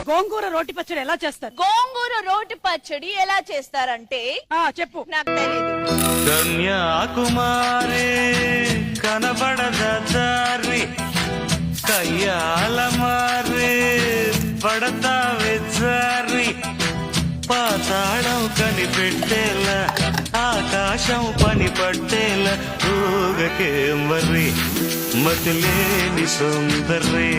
గోంగూర రోటి పచ్చడి ఎలా చేస్తారు? గోంగూర రోటి పచ్చడి ఎలా చేస్తారంటే చెప్పు. నాకు తెలియదు. కన్యాకుమారి కనబడద దారి కయ్యాల మారి పడతావే జారి పాతాళం కనిపెట్టేలా ఆకాశం పని పట్టేలా ఊగకే మరి మతిలేని సుందరి